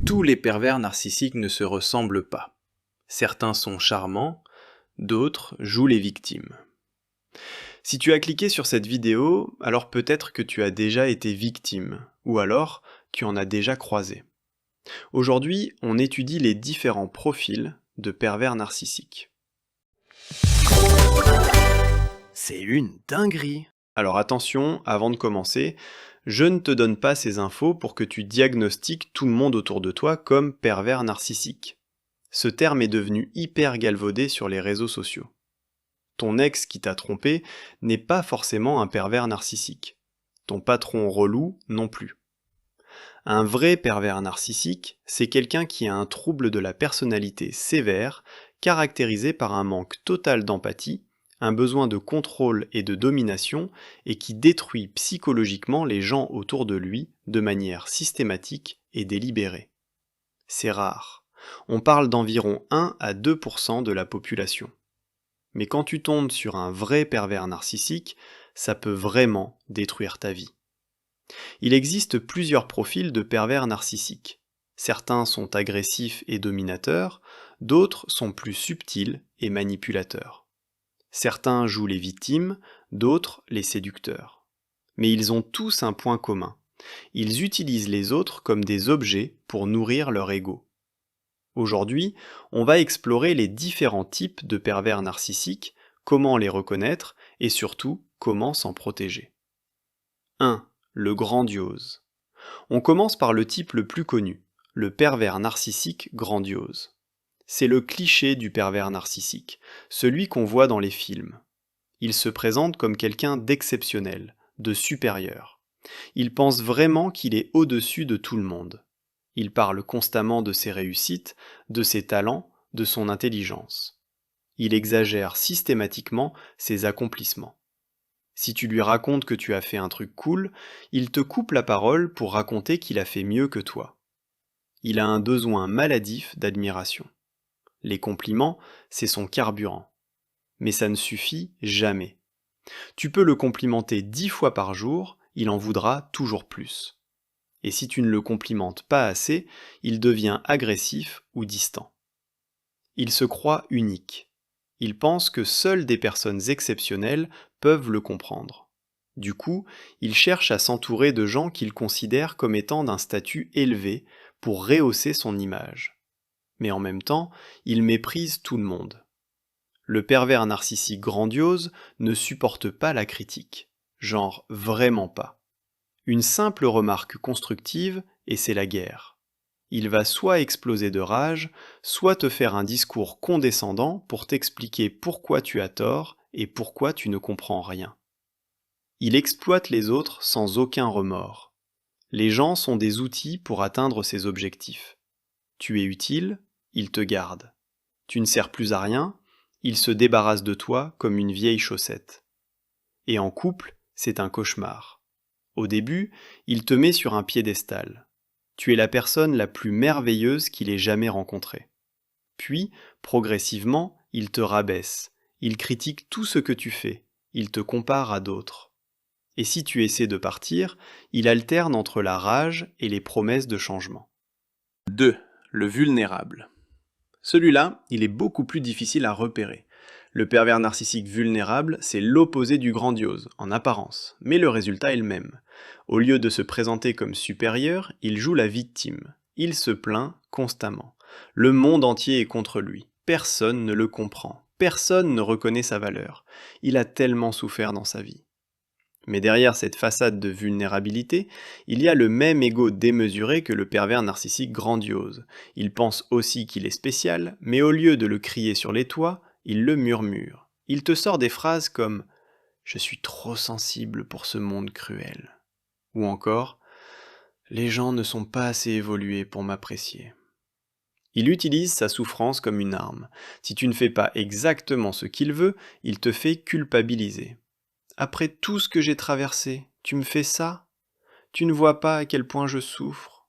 Tous les pervers narcissiques ne se ressemblent pas. Certains sont charmants, d'autres jouent les victimes. Si tu as cliqué sur cette vidéo, alors peut-être que tu as déjà été victime, ou alors tu en as déjà croisé. Aujourd'hui, on étudie les différents profils de pervers narcissiques. C'est une dinguerie. Alors attention, avant de commencer, je ne te donne pas ces infos pour que tu diagnostiques tout le monde autour de toi comme pervers narcissique. Ce terme est devenu hyper galvaudé sur les réseaux sociaux. Ton ex qui t'a trompé n'est pas forcément un pervers narcissique. Ton patron relou non plus. Un vrai pervers narcissique, c'est quelqu'un qui a un trouble de la personnalité sévère, caractérisé par un manque total d'empathie, un besoin de contrôle et de domination, et qui détruit psychologiquement les gens autour de lui de manière systématique et délibérée. C'est rare. On parle d'environ 1 à 2% de la population. Mais quand tu tombes sur un vrai pervers narcissique, ça peut vraiment détruire ta vie. Il existe plusieurs profils de pervers narcissiques. Certains sont agressifs et dominateurs, d'autres sont plus subtils et manipulateurs. Certains jouent les victimes, d'autres les séducteurs. Mais ils ont tous un point commun. Ils utilisent les autres comme des objets pour nourrir leur ego. Aujourd'hui, on va explorer les différents types de pervers narcissiques, comment les reconnaître et surtout comment s'en protéger. 1. Le grandiose. On commence par le type le plus connu, le pervers narcissique grandiose. C'est le cliché du pervers narcissique, celui qu'on voit dans les films. Il se présente comme quelqu'un d'exceptionnel, de supérieur. Il pense vraiment qu'il est au-dessus de tout le monde. Il parle constamment de ses réussites, de ses talents, de son intelligence. Il exagère systématiquement ses accomplissements. Si tu lui racontes que tu as fait un truc cool, il te coupe la parole pour raconter qu'il a fait mieux que toi. Il a un besoin maladif d'admiration. Les compliments, c'est son carburant. Mais ça ne suffit jamais. Tu peux le complimenter 10 fois par jour, il en voudra toujours plus. Et si tu ne le complimentes pas assez, il devient agressif ou distant. Il se croit unique. Il pense que seules des personnes exceptionnelles peuvent le comprendre. Du coup, il cherche à s'entourer de gens qu'il considère comme étant d'un statut élevé pour rehausser son image. Mais en même temps, il méprise tout le monde. Le pervers narcissique grandiose ne supporte pas la critique. Genre vraiment pas. Une simple remarque constructive et c'est la guerre. Il va soit exploser de rage, soit te faire un discours condescendant pour t'expliquer pourquoi tu as tort et pourquoi tu ne comprends rien. Il exploite les autres sans aucun remords. Les gens sont des outils pour atteindre ses objectifs. Tu es utile, il te garde. Tu ne sers plus à rien, il se débarrasse de toi comme une vieille chaussette. Et en couple, c'est un cauchemar. Au début, il te met sur un piédestal. Tu es la personne la plus merveilleuse qu'il ait jamais rencontrée. Puis, progressivement, il te rabaisse. Il critique tout ce que tu fais. Il te compare à d'autres. Et si tu essaies de partir, il alterne entre la rage et les promesses de changement. 2. Le vulnérable. Celui-là, il est beaucoup plus difficile à repérer. Le pervers narcissique vulnérable, c'est l'opposé du grandiose, en apparence, mais le résultat est le même. Au lieu de se présenter comme supérieur, il joue la victime. Il se plaint constamment. Le monde entier est contre lui. Personne ne le comprend. Personne ne reconnaît sa valeur. Il a tellement souffert dans sa vie. Mais derrière cette façade de vulnérabilité, il y a le même ego démesuré que le pervers narcissique grandiose. Il pense aussi qu'il est spécial, mais au lieu de le crier sur les toits, il le murmure. Il te sort des phrases comme « Je suis trop sensible pour ce monde cruel » ou encore « Les gens ne sont pas assez évolués pour m'apprécier ». Il utilise sa souffrance comme une arme. Si tu ne fais pas exactement ce qu'il veut, il te fait culpabiliser. Après tout ce que j'ai traversé, tu me fais ça? Tu ne vois pas à quel point je souffre?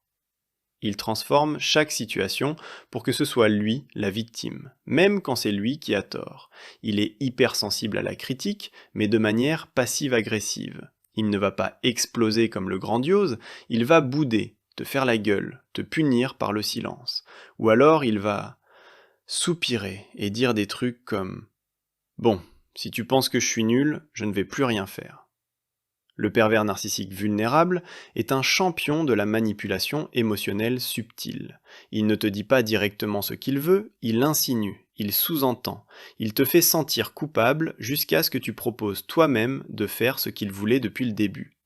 Il transforme chaque situation pour que ce soit lui la victime, même quand c'est lui qui a tort. Il est hypersensible à la critique, mais de manière passive-agressive. Il ne va pas exploser comme le grandiose, il va bouder, te faire la gueule, te punir par le silence. Ou alors il va soupirer et dire des trucs comme « Bon, si tu penses que je suis nul, je ne vais plus rien faire ». Le pervers narcissique vulnérable est un champion de la manipulation émotionnelle subtile. Il ne te dit pas directement ce qu'il veut, il insinue, il sous-entend, il te fait sentir coupable jusqu'à ce que tu proposes toi-même de faire ce qu'il voulait depuis le début.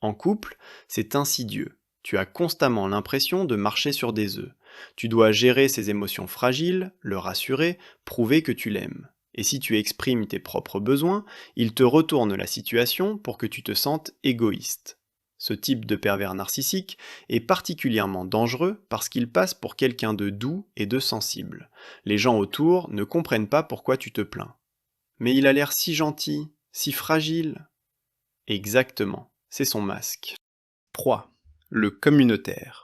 En couple, c'est insidieux. Tu as constamment l'impression de marcher sur des œufs. Tu dois gérer ses émotions fragiles, le rassurer, prouver que tu l'aimes. Et si tu exprimes tes propres besoins, il te retourne la situation pour que tu te sentes égoïste. Ce type de pervers narcissique est particulièrement dangereux parce qu'il passe pour quelqu'un de doux et de sensible. Les gens autour ne comprennent pas pourquoi tu te plains. Mais il a l'air si gentil, si fragile. Exactement, c'est son masque. 3. Le communautaire.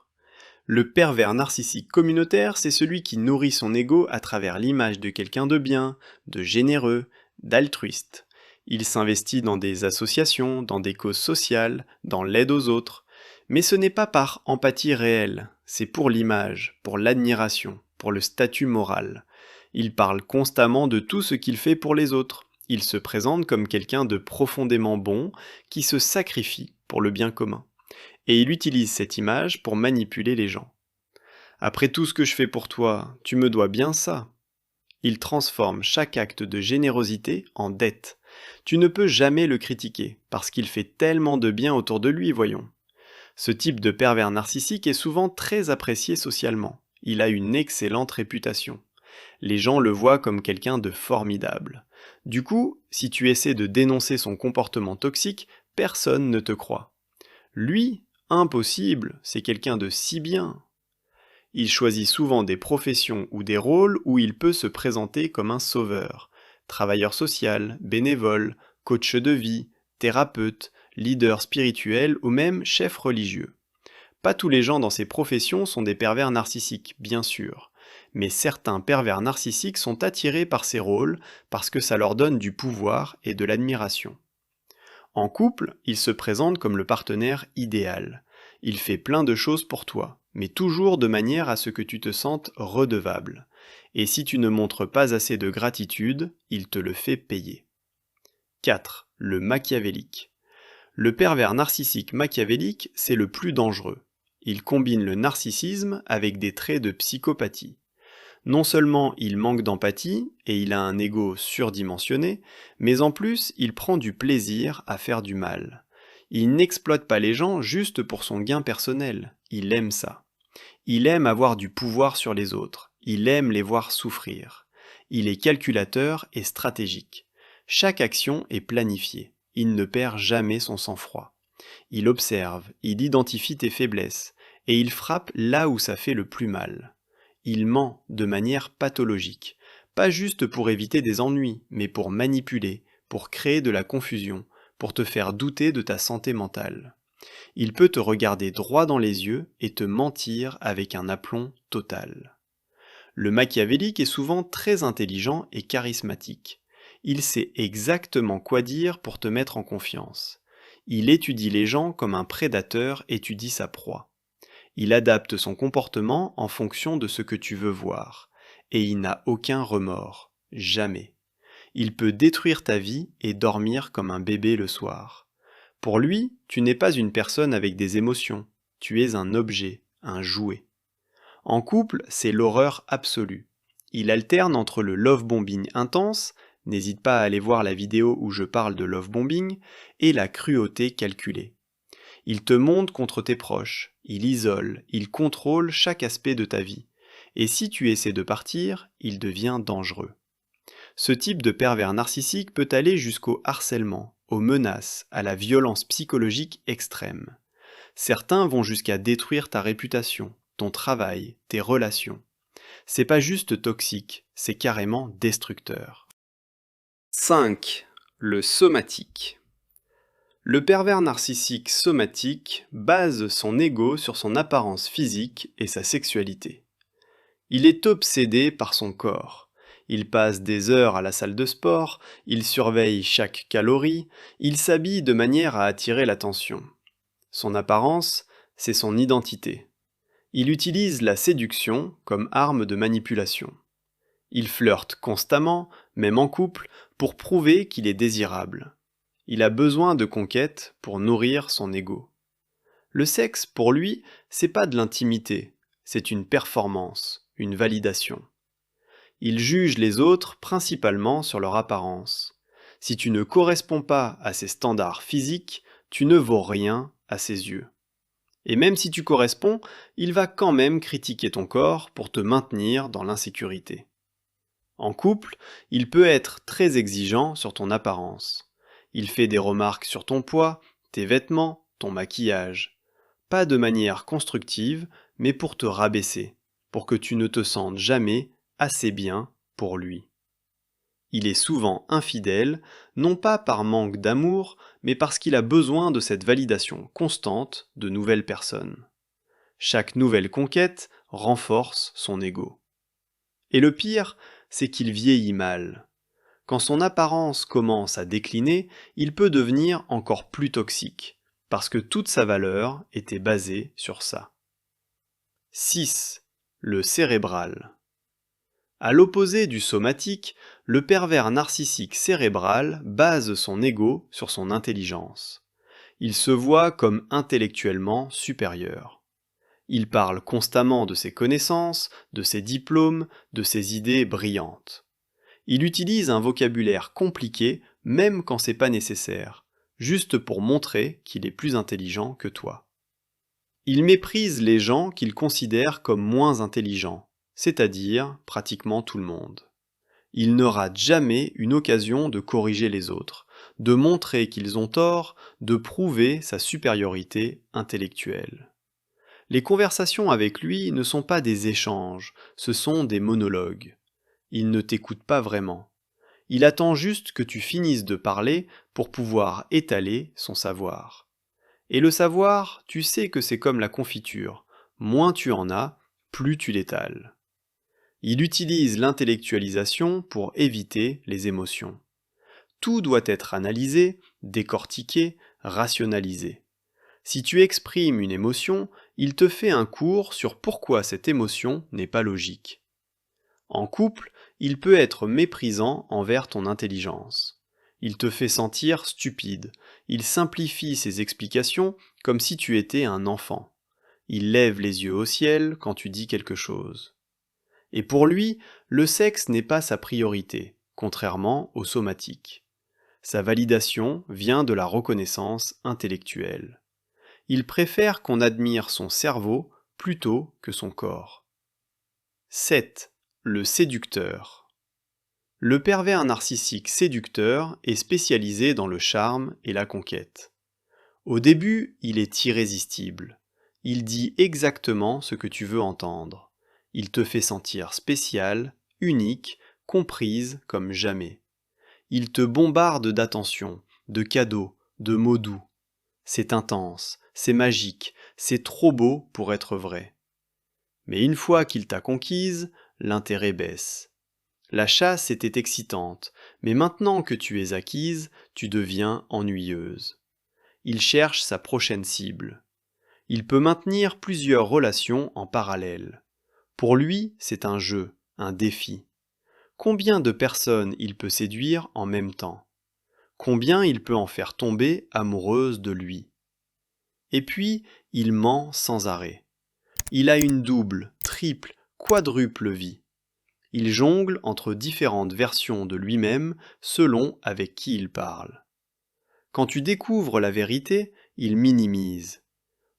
Le pervers narcissique communautaire, c'est celui qui nourrit son ego à travers l'image de quelqu'un de bien, de généreux, d'altruiste. Il s'investit dans des associations, dans des causes sociales, dans l'aide aux autres. Mais ce n'est pas par empathie réelle, c'est pour l'image, pour l'admiration, pour le statut moral. Il parle constamment de tout ce qu'il fait pour les autres. Il se présente comme quelqu'un de profondément bon, qui se sacrifie pour le bien commun. Et il utilise cette image pour manipuler les gens. Après tout ce que je fais pour toi, tu me dois bien ça. Il transforme chaque acte de générosité en dette. Tu ne peux jamais le critiquer, parce qu'il fait tellement de bien autour de lui, voyons. Ce type de pervers narcissique est souvent très apprécié socialement. Il a une excellente réputation. Les gens le voient comme quelqu'un de formidable. Du coup, si tu essaies de dénoncer son comportement toxique, personne ne te croit. Lui, impossible, c'est quelqu'un de si bien. Il choisit souvent des professions ou des rôles où il peut se présenter comme un sauveur. Travailleur social, bénévole, coach de vie, thérapeute, leader spirituel ou même chef religieux. Pas tous les gens dans ces professions sont des pervers narcissiques, bien sûr. Mais certains pervers narcissiques sont attirés par ces rôles parce que ça leur donne du pouvoir et de l'admiration. En couple, il se présente comme le partenaire idéal. Il fait plein de choses pour toi, mais toujours de manière à ce que tu te sentes redevable. Et si tu ne montres pas assez de gratitude, il te le fait payer. 4. Le machiavélique. Le pervers narcissique machiavélique, c'est le plus dangereux. Il combine le narcissisme avec des traits de psychopathie. Non seulement il manque d'empathie et il a un ego surdimensionné, mais en plus il prend du plaisir à faire du mal. Il n'exploite pas les gens juste pour son gain personnel, il aime ça. Il aime avoir du pouvoir sur les autres, il aime les voir souffrir. Il est calculateur et stratégique. Chaque action est planifiée, il ne perd jamais son sang-froid. Il observe, il identifie tes faiblesses, et il frappe là où ça fait le plus mal. Il ment de manière pathologique, pas juste pour éviter des ennuis, mais pour manipuler, pour créer de la confusion, pour te faire douter de ta santé mentale. Il peut te regarder droit dans les yeux et te mentir avec un aplomb total. Le machiavélique est souvent très intelligent et charismatique. Il sait exactement quoi dire pour te mettre en confiance. Il étudie les gens comme un prédateur étudie sa proie. Il adapte son comportement en fonction de ce que tu veux voir. Et il n'a aucun remords. Jamais. Il peut détruire ta vie et dormir comme un bébé le soir. Pour lui, tu n'es pas une personne avec des émotions. Tu es un objet, un jouet. En couple, c'est l'horreur absolue. Il alterne entre le love bombing intense, n'hésite pas à aller voir la vidéo où je parle de love bombing, et la cruauté calculée. Il te monte contre tes proches, il isole, il contrôle chaque aspect de ta vie. Et si tu essaies de partir, il devient dangereux. Ce type de pervers narcissique peut aller jusqu'au harcèlement, aux menaces, à la violence psychologique extrême. Certains vont jusqu'à détruire ta réputation, ton travail, tes relations. C'est pas juste toxique, c'est carrément destructeur. 5. Le somatique. Le pervers narcissique somatique base son ego sur son apparence physique et sa sexualité. Il est obsédé par son corps. Il passe des heures à la salle de sport, il surveille chaque calorie, il s'habille de manière à attirer l'attention. Son apparence, c'est son identité. Il utilise la séduction comme arme de manipulation. Il flirte constamment, même en couple, pour prouver qu'il est désirable. Il a besoin de conquêtes pour nourrir son ego. Le sexe, pour lui, c'est pas de l'intimité, c'est une performance, une validation. Il juge les autres principalement sur leur apparence. Si tu ne corresponds pas à ses standards physiques, tu ne vaux rien à ses yeux. Et même si tu corresponds, il va quand même critiquer ton corps pour te maintenir dans l'insécurité. En couple, il peut être très exigeant sur ton apparence. Il fait des remarques sur ton poids, tes vêtements, ton maquillage. Pas de manière constructive, mais pour te rabaisser, pour que tu ne te sentes jamais assez bien pour lui. Il est souvent infidèle, non pas par manque d'amour, mais parce qu'il a besoin de cette validation constante de nouvelles personnes. Chaque nouvelle conquête renforce son ego. Et le pire, c'est qu'il vieillit mal. Quand son apparence commence à décliner, il peut devenir encore plus toxique, parce que toute sa valeur était basée sur ça. 6. Le cérébral. À l'opposé du somatique, le pervers narcissique cérébral base son ego sur son intelligence. Il se voit comme intellectuellement supérieur. Il parle constamment de ses connaissances, de ses diplômes, de ses idées brillantes. Il utilise un vocabulaire compliqué même quand c'est pas nécessaire, juste pour montrer qu'il est plus intelligent que toi. Il méprise les gens qu'il considère comme moins intelligents, c'est-à-dire pratiquement tout le monde. Il ne rate jamais une occasion de corriger les autres, de montrer qu'ils ont tort, de prouver sa supériorité intellectuelle. Les conversations avec lui ne sont pas des échanges, ce sont des monologues. Il ne t'écoute pas vraiment. Il attend juste que tu finisses de parler pour pouvoir étaler son savoir. Et le savoir, tu sais que c'est comme la confiture. Moins tu en as, plus tu l'étales. Il utilise l'intellectualisation pour éviter les émotions. Tout doit être analysé, décortiqué, rationalisé. Si tu exprimes une émotion, il te fait un cours sur pourquoi cette émotion n'est pas logique. En couple, il peut être méprisant envers ton intelligence. Il te fait sentir stupide. Il simplifie ses explications comme si tu étais un enfant. Il lève les yeux au ciel quand tu dis quelque chose. Et pour lui, le sexe n'est pas sa priorité, contrairement au somatique. Sa validation vient de la reconnaissance intellectuelle. Il préfère qu'on admire son cerveau plutôt que son corps. 7. Le séducteur. Le pervers narcissique séducteur est spécialisé dans le charme et la conquête. Au début, il est irrésistible. Il dit exactement ce que tu veux entendre. Il te fait sentir spéciale, unique, comprise comme jamais. Il te bombarde d'attention, de cadeaux, de mots doux. C'est intense, c'est magique, c'est trop beau pour être vrai. Mais une fois qu'il t'a conquise, l'intérêt baisse. La chasse était excitante, mais maintenant que tu es acquise, tu deviens ennuyeuse. Il cherche sa prochaine cible. Il peut maintenir plusieurs relations en parallèle. Pour lui, c'est un jeu, un défi. Combien de personnes il peut séduire en même temps? Combien il peut en faire tomber amoureuses de lui? Et puis, il ment sans arrêt. Il a une double, triple, quadruple vie. Il jongle entre différentes versions de lui-même selon avec qui il parle. Quand tu découvres la vérité, il minimise.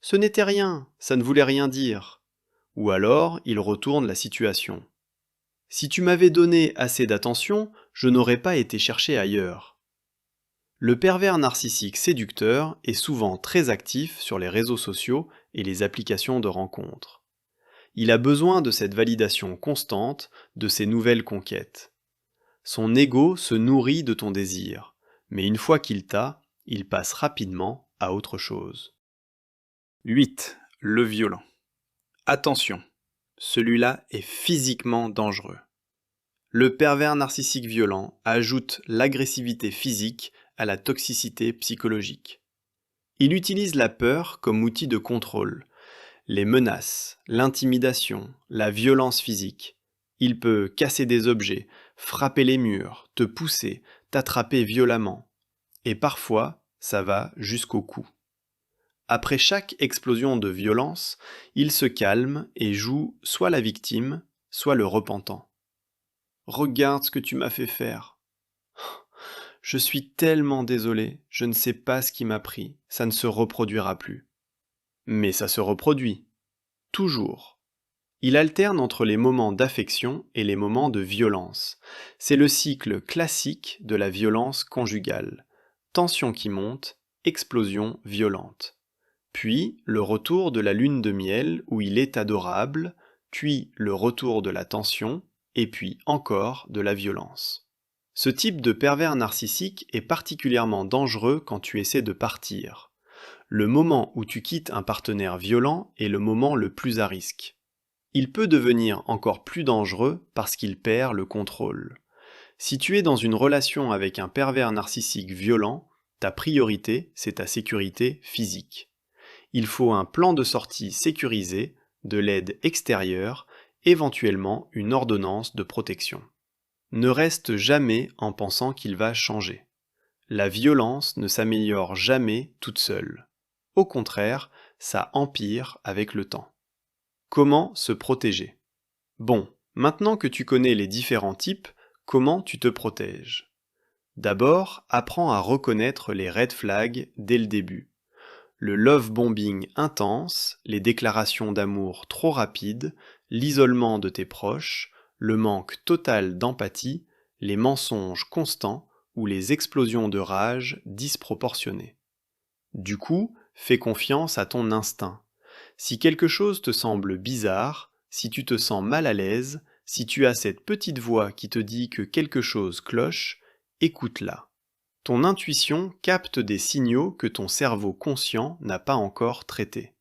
Ce n'était rien, ça ne voulait rien dire. Ou alors, il retourne la situation. Si tu m'avais donné assez d'attention, je n'aurais pas été chercher ailleurs. Le pervers narcissique séducteur est souvent très actif sur les réseaux sociaux et les applications de rencontres. Il a besoin de cette validation constante, de ces nouvelles conquêtes. Son ego se nourrit de ton désir, mais une fois qu'il t'a, il passe rapidement à autre chose. 8. Le violent. Attention, celui-là est physiquement dangereux. Le pervers narcissique violent ajoute l'agressivité physique à la toxicité psychologique. Il utilise la peur comme outil de contrôle, les menaces, l'intimidation, la violence physique. Il peut casser des objets, frapper les murs, te pousser, t'attraper violemment. Et parfois, ça va jusqu'au cou. Après chaque explosion de violence, il se calme et joue soit la victime, soit le repentant. Regarde ce que tu m'as fait faire. Je suis tellement désolé, je ne sais pas ce qui m'a pris, ça ne se reproduira plus. Mais ça se reproduit. Toujours. Il alterne entre les moments d'affection et les moments de violence. C'est le cycle classique de la violence conjugale. Tension qui monte, explosion violente. Puis le retour de la lune de miel où il est adorable, puis le retour de la tension, et puis encore de la violence. Ce type de pervers narcissique est particulièrement dangereux quand tu essaies de partir. Le moment où tu quittes un partenaire violent est le moment le plus à risque. Il peut devenir encore plus dangereux parce qu'il perd le contrôle. Si tu es dans une relation avec un pervers narcissique violent, ta priorité, c'est ta sécurité physique. Il faut un plan de sortie sécurisé, de l'aide extérieure, éventuellement une ordonnance de protection. Ne reste jamais en pensant qu'il va changer. La violence ne s'améliore jamais toute seule. Au contraire, ça empire avec le temps. Comment se protéger? Bon, maintenant que tu connais les différents types, comment tu te protèges? D'abord, apprends à reconnaître les red flags dès le début. Le love bombing intense, les déclarations d'amour trop rapides, l'isolement de tes proches, le manque total d'empathie, les mensonges constants ou les explosions de rage disproportionnées. Du coup, fais confiance à ton instinct. Si quelque chose te semble bizarre, si tu te sens mal à l'aise, si tu as cette petite voix qui te dit que quelque chose cloche, écoute-la. Ton intuition capte des signaux que ton cerveau conscient n'a pas encore traités.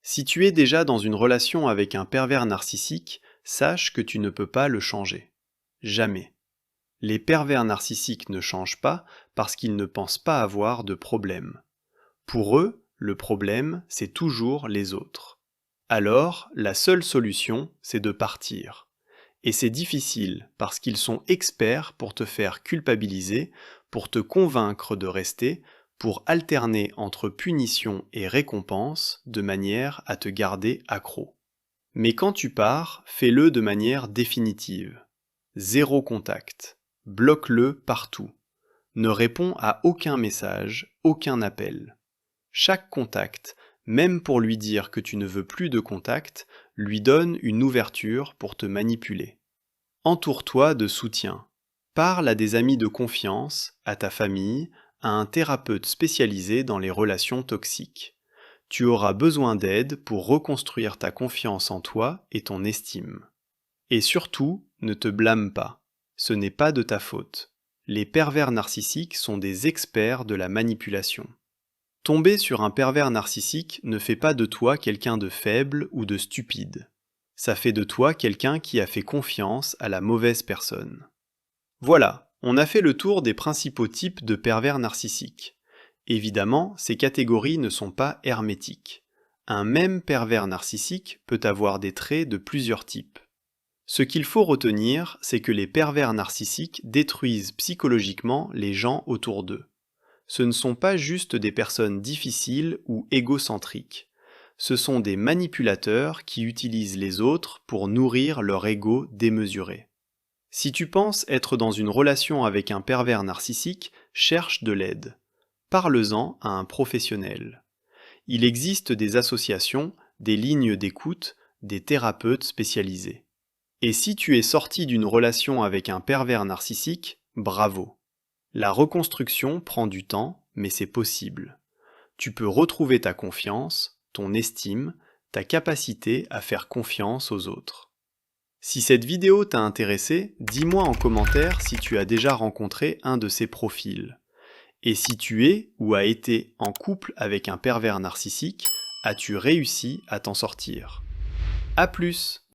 Si tu es déjà dans une relation avec un pervers narcissique, sache que tu ne peux pas le changer. Jamais. Les pervers narcissiques ne changent pas parce qu'ils ne pensent pas avoir de problème. Pour eux, le problème, c'est toujours les autres. Alors, la seule solution, c'est de partir. Et c'est difficile parce qu'ils sont experts pour te faire culpabiliser, pour te convaincre de rester, pour alterner entre punition et récompense de manière à te garder accro. Mais quand tu pars, fais-le de manière définitive. Zéro contact. Bloque-le partout. Ne réponds à aucun message, aucun appel. Chaque contact, même pour lui dire que tu ne veux plus de contact, lui donne une ouverture pour te manipuler. Entoure-toi de soutien. Parle à des amis de confiance, à ta famille, à un thérapeute spécialisé dans les relations toxiques. Tu auras besoin d'aide pour reconstruire ta confiance en toi et ton estime. Et surtout, ne te blâme pas. Ce n'est pas de ta faute. Les pervers narcissiques sont des experts de la manipulation. Tomber sur un pervers narcissique ne fait pas de toi quelqu'un de faible ou de stupide. Ça fait de toi quelqu'un qui a fait confiance à la mauvaise personne. Voilà, on a fait le tour des principaux types de pervers narcissiques. Évidemment, ces catégories ne sont pas hermétiques. Un même pervers narcissique peut avoir des traits de plusieurs types. Ce qu'il faut retenir, c'est que les pervers narcissiques détruisent psychologiquement les gens autour d'eux. Ce ne sont pas juste des personnes difficiles ou égocentriques. Ce sont des manipulateurs qui utilisent les autres pour nourrir leur ego démesuré. Si tu penses être dans une relation avec un pervers narcissique, cherche de l'aide. Parle-en à un professionnel. Il existe des associations, des lignes d'écoute, des thérapeutes spécialisés. Et si tu es sorti d'une relation avec un pervers narcissique, bravo. La reconstruction prend du temps, mais c'est possible. Tu peux retrouver ta confiance, ton estime, ta capacité à faire confiance aux autres. Si cette vidéo t'a intéressé, dis-moi en commentaire si tu as déjà rencontré un de ces profils. Et si tu es ou as été en couple avec un pervers narcissique, as-tu réussi à t'en sortir? À plus!